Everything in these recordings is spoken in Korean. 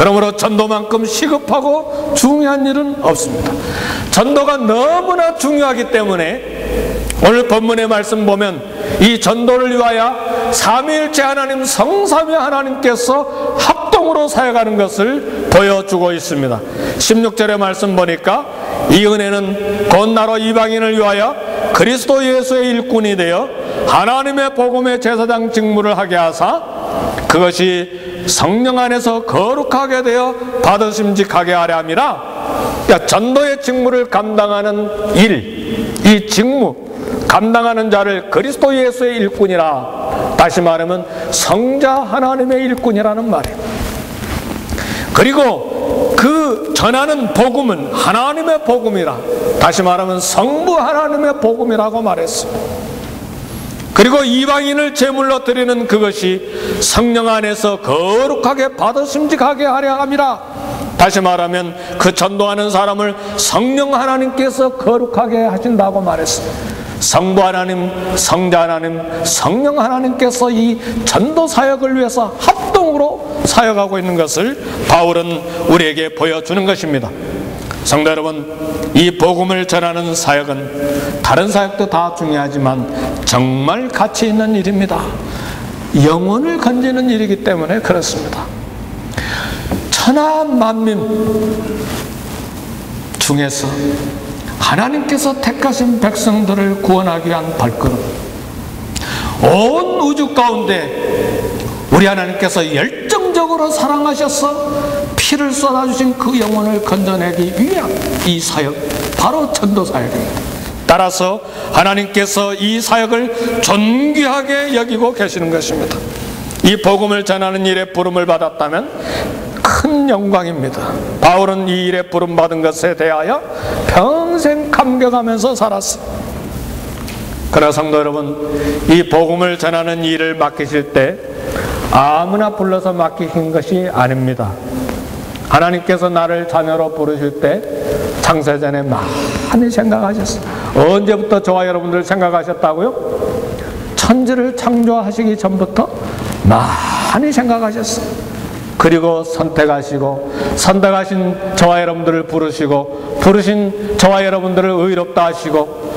그러므로 전도만큼 시급하고 중요한 일은 없습니다. 전도가 너무나 중요하기 때문에 오늘 본문의 말씀 보면 이 전도를 위하여 삼위일체 하나님 성삼위 하나님께서 합동으로 사역하는 것을 보여주고 있습니다. 16절의 말씀 보니까 이 은혜는 곧 나로 이방인을 위하여 그리스도 예수의 일꾼이 되어 하나님의 복음의 제사장 직무를 하게 하사 그것이 성령 안에서 거룩하게 되어 받으심직하게 하려 함이라. 그러니까 전도의 직무를 감당하는 일, 이 직무 감당하는 자를 그리스도 예수의 일꾼이라, 다시 말하면 성자 하나님의 일꾼이라는 말이에요. 그리고 그 전하는 복음은 하나님의 복음이라, 다시 말하면 성부 하나님의 복음이라고 말했습니다. 그리고 이방인을 제물로 드리는 그것이 성령 안에서 거룩하게 받으심직하게 하려 함이라, 다시 말하면 그 전도하는 사람을 성령 하나님께서 거룩하게 하신다고 말했습니다. 성부 하나님, 성자 하나님, 성령 하나님께서 이 전도 사역을 위해서 합동으로 사역하고 있는 것을 바울은 우리에게 보여주는 것입니다. 성도 여러분, 이 복음을 전하는 사역은 다른 사역도 다 중요하지만 정말 가치 있는 일입니다. 영혼을 건지는 일이기 때문에 그렇습니다. 천하 만민 중에서 하나님께서 택하신 백성들을 구원하기 위한 발걸음, 온 우주 가운데 우리 하나님께서 열정적으로 사랑하셔서 피를 쏟아주신 그 영혼을 건져내기 위한 이 사역, 바로 전도 사역입니다. 따라서 하나님께서 이 사역을 존귀하게 여기고 계시는 것입니다. 이 복음을 전하는 일에 부름을 받았다면 큰 영광입니다. 바울은 이 일에 부름받은 것에 대하여 평생 감격하면서 살았습니다. 그러나 성도 여러분, 이 복음을 전하는 일을 맡기실 때 아무나 불러서 맡기신 것이 아닙니다. 하나님께서 나를 자녀로 부르실 때 창세전에 많이 생각하셨어요. 언제부터 저와 여러분들 생각하셨다고요? 천지를 창조하시기 전부터 많이 생각하셨어요. 그리고 선택하시고, 선택하신 저와 여러분들을 부르시고, 부르신 저와 여러분들을 의롭다 하시고,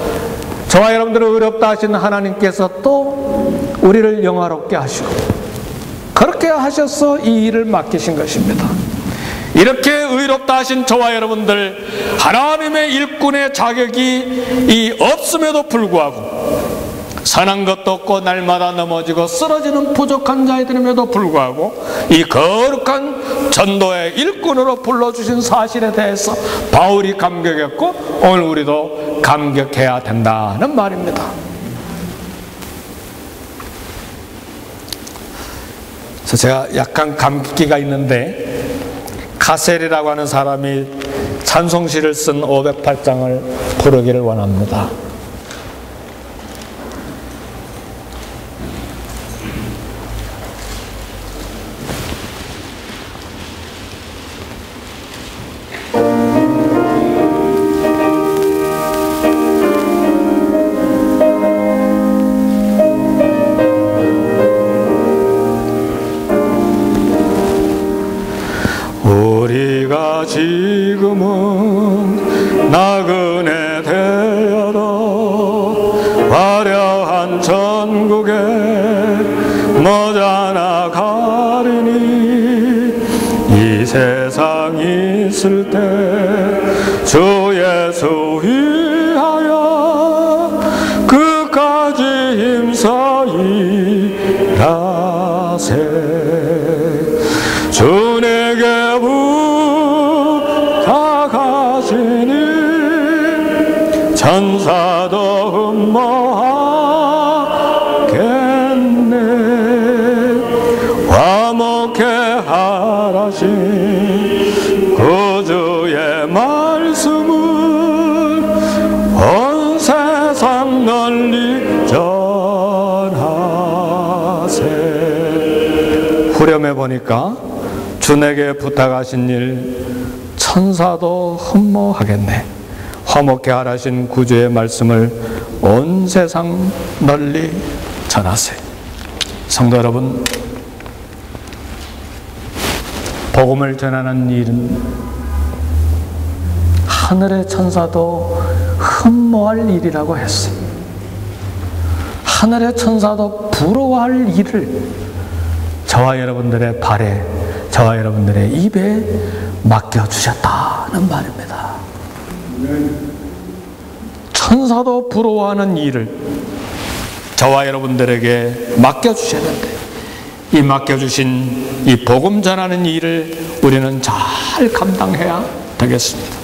저와 여러분들을 의롭다 하신 하나님께서 또 우리를 영화롭게 하시고, 그렇게 하셔서 이 일을 맡기신 것입니다. 이렇게 의롭다 하신 저와 여러분들, 하나님의 일꾼의 자격이 없음에도 불구하고, 선한 것도 없고 날마다 넘어지고 쓰러지는 부족한 자이됨에도 불구하고 이 거룩한 전도의 일꾼으로 불러주신 사실에 대해서 바울이 감격했고 오늘 우리도 감격해야 된다는 말입니다. 그래서 제가 약간 감기가 있는데 가셀이라고 하는 사람이 찬송시를 쓴 508장을 부르기를 원합니다. 지금은 나그네 되어도 화려한 천국에 머지않아 가리니 이 세상 있을 때 주 예수 위하여 끝까지 힘써 일하세. 주 내게 부탁하시니 천사도 흠모하겠네. 화목해 하라신 구주의 말씀을 온 세상 널리 전하세. 후렴에 보니까 주 내게 부탁하신 일 천사도 흠모하겠네. 화목해 하라신 구주의 말씀을 온 세상 널리 전하세. 성도 여러분, 복음 복음을 전하는 일은 하늘의 천사도 흠모할 일이라고 했어요. 하늘의 천사도 부러워할 일을 저와 여러분들의 발에, 저와 여러분들의 입에 맡겨주셨다는 말입니다. 천사도 부러워하는 일을 저와 여러분들에게 맡겨주셨는데, 이 맡겨주신 이 복음 전하는 일을 우리는 잘 감당해야 되겠습니다.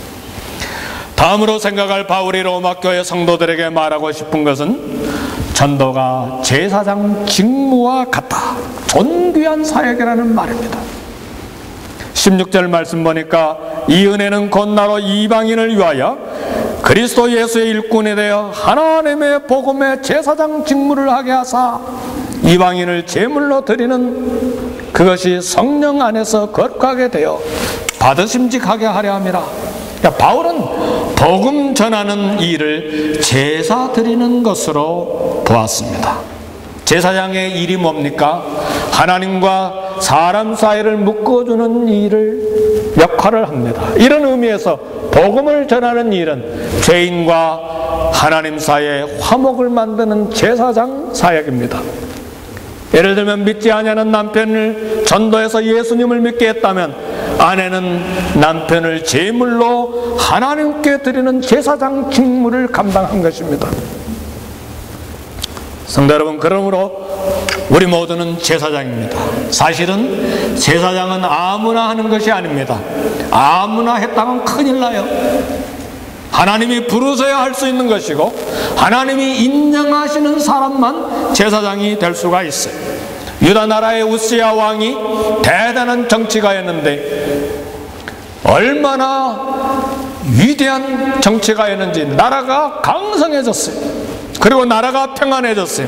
다음으로 생각할 바울이 로마 교회 성도들에게 말하고 싶은 것은 전도가 제사장 직무와 같다, 존귀한 사역이라는 말입니다. 16절 말씀 보니까 이 은혜는 곧 나로 이방인을 위하여 그리스도 예수의 일꾼이 되어 하나님의 복음의 제사장 직무를 하게 하사 이방인을 제물로 드리는 그것이 성령 안에서 거룩하게 되어 받으심직하게 하려 함이라. 그러니까 바울은 복음 전하는 일을 제사 드리는 것으로 보았습니다. 제사장의 일이 뭡니까? 하나님과 사람 사이를 묶어주는 일을 역할을 합니다. 이런 의미에서 복음을 전하는 일은 죄인과 하나님 사이에 화목을 만드는 제사장 사역입니다. 예를 들면 믿지 아니하는 남편을 전도해서 예수님을 믿게 했다면 아내는 남편을 제물로 하나님께 드리는 제사장 직무를 감당한 것입니다. 성도 여러분, 그러므로 우리 모두는 제사장입니다. 사실은 제사장은 아무나 하는 것이 아닙니다. 아무나 했다면 큰일 나요. 하나님이 부르셔야 할 수 있는 것이고 하나님이 인정하시는 사람만 제사장이 될 수가 있어요. 유다 나라의 우시야 왕이 대단한 정치가였는데 얼마나 위대한 정치가였는지 나라가 강성해졌어요. 그리고 나라가 평안해졌어요.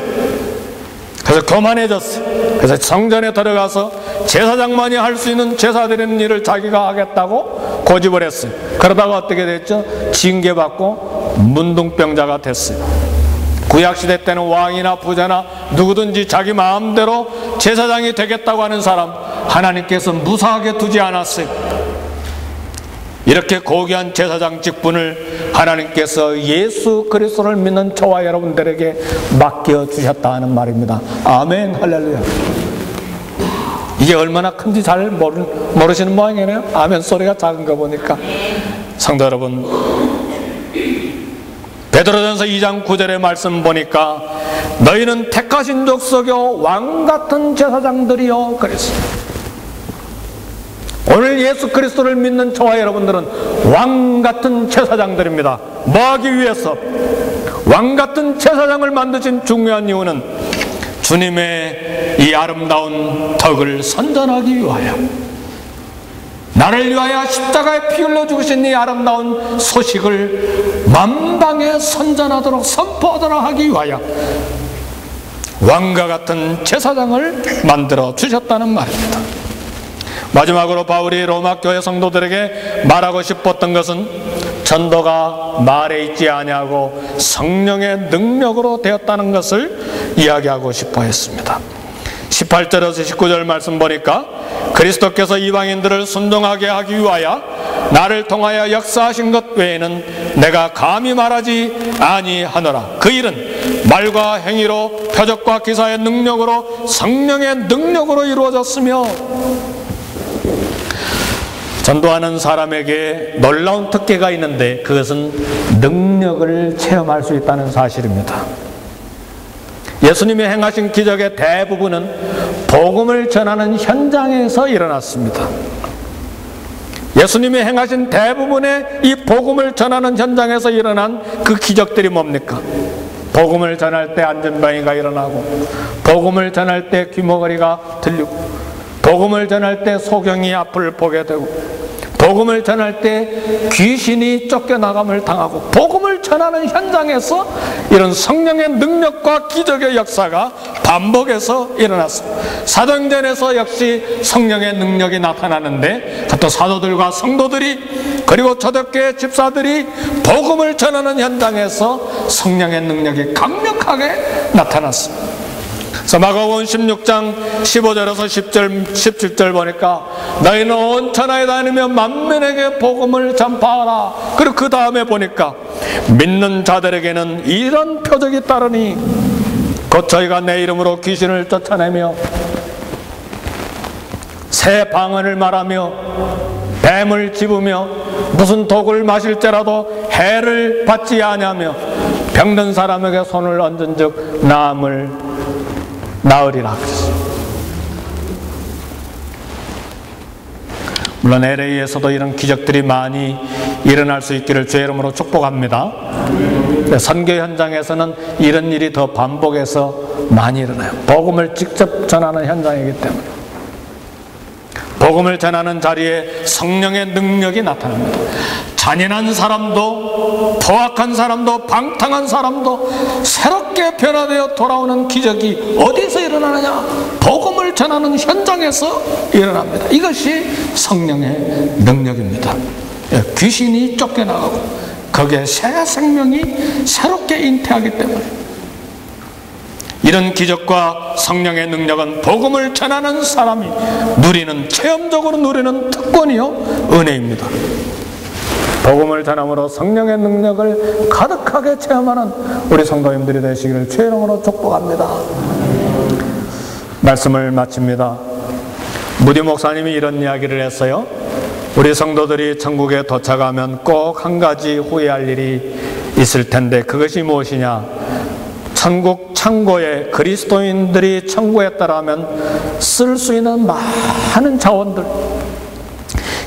그래서 교만해졌어요. 그래서 성전에 들어가서 제사장만이 할 수 있는 제사 드리는 일을 자기가 하겠다고 고집을 했어요. 그러다가 어떻게 됐죠? 징계받고 문둥병자가 됐어요. 구약시대 때는 왕이나 부자나 누구든지 자기 마음대로 제사장이 되겠다고 하는 사람 하나님께서 무사하게 두지 않았어요. 이렇게 고귀한 제사장 직분을 하나님께서 예수 그리스도를 믿는 저와 여러분들에게 맡겨주셨다는 말입니다. 아멘, 할렐루야. 이게 얼마나 큰지 잘 모르시는 모양이네요. 아멘 소리가 작은 거 보니까. 성도 여러분, 베드로전서 2장 9절의 말씀 보니까 너희는 택하신 족속이요 왕같은 제사장들이요 그랬습니다. 오늘 예수 그리스도를 믿는 저와 여러분들은 왕같은 제사장들입니다. 뭐 하기 위해서? 왕같은 제사장을 만드신 중요한 이유는 주님의 이 아름다운 덕을 선전하기 위하여, 나를 위하여 십자가에 피 흘려 죽으신 이 아름다운 소식을 만방에 선전하도록 선포하도록 하기 위하여 왕과 같은 제사장을 만들어 주셨다는 말입니다. 마지막으로 바울이 로마 교회 성도들에게 말하고 싶었던 것은 전도가 말에 있지 아니하고 성령의 능력으로 되었다는 것을 이야기하고 싶어 했습니다. 18절에서 19절 말씀 보니까 그리스도께서 이방인들을 순종하게 하기 위하여 나를 통하여 역사하신 것 외에는 내가 감히 말하지 아니하노라. 그 일은 말과 행위로 표적과 기사의 능력으로 성령의 능력으로 이루어졌으며, 전도하는 사람에게 놀라운 특혜가 있는데 그것은 능력을 체험할 수 있다는 사실입니다. 예수님이 행하신 기적의 대부분은 복음을 전하는 현장에서 일어났습니다. 예수님이 행하신 대부분의 이 복음을 전하는 현장에서 일어난 그 기적들이 뭡니까? 복음을 전할 때 안전병이가 일어나고, 복음을 전할 때 귀머거리가 들리고, 복음을 전할 때 소경이 앞을 보게 되고, 복음을 전할 때 귀신이 쫓겨나감을 당하고, 복음을 전하는 현장에서 이런 성령의 능력과 기적의 역사가 반복해서 일어났습니다. 사도행전에서 역시 성령의 능력이 나타나는데 그것도 사도들과 성도들이, 그리고 초대교회 집사들이 복음을 전하는 현장에서 성령의 능력이 강력하게 나타났습니다. 마가복음 16장 15절에서 17절 보니까 너희는 온 천하에 다니며 만민에게 복음을 전파하라. 그리고 그 다음에 보니까 믿는 자들에게는 이런 표적이 따르니 곧 저희가 내 이름으로 귀신을 쫓아내며 새 방언을 말하며 뱀을 집으며 무슨 독을 마실지라도 해를 받지 아니하며 병든 사람에게 손을 얹은 즉 나으리라 그랬어요. 물론 LA에서도 이런 기적들이 많이 일어날 수 있기를 주의 이름으로 축복합니다. 선교 현장에서는 이런 일이 더 반복해서 많이 일어나요. 복음을 직접 전하는 현장이기 때문에. 복음을 전하는 자리에 성령의 능력이 나타납니다. 잔인한 사람도, 포악한 사람도, 방탕한 사람도 새롭게 변화되어 돌아오는 기적이 어디서 일어나느냐? 복음을 전하는 현장에서 일어납니다. 이것이 성령의 능력입니다. 귀신이 쫓겨나가고 거기에 새 생명이 새롭게 잉태하기 때문에 이런 기적과 성령의 능력은 복음을 전하는 사람이 누리는, 체험적으로 누리는 특권이요 은혜입니다. 복음을 전함으로 성령의 능력을 가득하게 체험하는 우리 성도님들이 되시기를 주의 이름으로 축복합니다. 말씀을 마칩니다. 무디 목사님이 이런 이야기를 했어요. 우리 성도들이 천국에 도착하면 꼭 한 가지 후회할 일이 있을 텐데 그것이 무엇이냐? 천국 창고에 그리스도인들이 천국에 따라하면 쓸 수 있는 많은 자원들,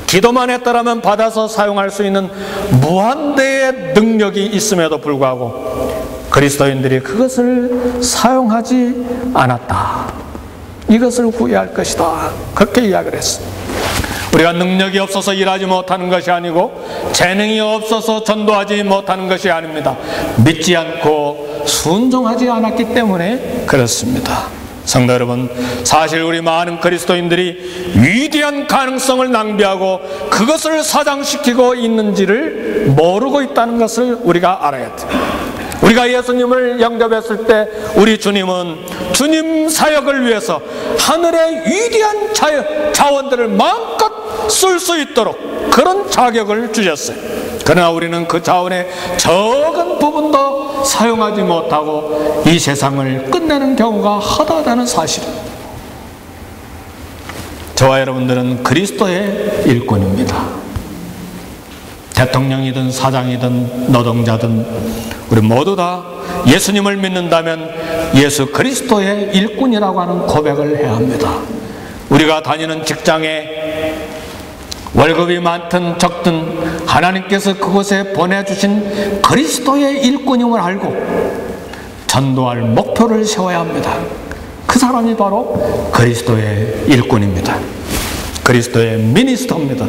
기도만 했더라면 받아서 사용할 수 있는 무한대의 능력이 있음에도 불구하고 그리스도인들이 그것을 사용하지 않았다. 이것을 후회할 것이다. 그렇게 이야기를 했습니다. 우리가 능력이 없어서 일하지 못하는 것이 아니고 재능이 없어서 전도하지 못하는 것이 아닙니다. 믿지 않고 순종하지 않았기 때문에 그렇습니다. 성도 여러분, 사실 우리 많은 그리스도인들이 위대한 가능성을 낭비하고 그것을 사장시키고 있는지를 모르고 있다는 것을 우리가 알아야 돼요. 우리가 예수님을 영접했을 때 우리 주님은 주님 사역을 위해서 하늘의 위대한 자원들을 마음껏 쓸 수 있도록 그런 자격을 주셨어요. 그러나 우리는 그 자원의 적은 부분도 사용하지 못하고 이 세상을 끝내는 경우가 허다하다는 사실입니다. 저와 여러분들은 그리스도의 일꾼입니다. 대통령이든 사장이든 노동자든 우리 모두 다 예수님을 믿는다면 예수 그리스도의 일꾼이라고 하는 고백을 해야 합니다. 우리가 다니는 직장에 월급이 많든 적든 하나님께서 그곳에 보내주신 그리스도의 일꾼임을 알고 전도할 목표를 세워야 합니다. 그 사람이 바로 그리스도의 일꾼입니다. 그리스도의 미니스터입니다.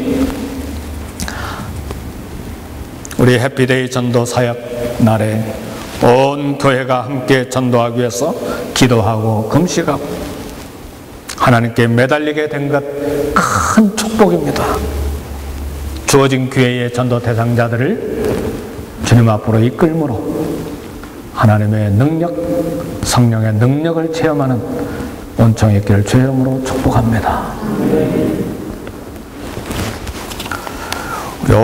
우리 해피데이 전도 사역 날에 온 교회가 함께 전도하기 위해서 기도하고 금식하고 하나님께 매달리게 된 것 큰 축복입니다. 주어진 기회의 전도 대상자들을 주님 앞으로 이끌므로 하나님의 능력, 성령의 능력을 체험하는 온종이 있기를 주의 이름으로 축복합니다. 우리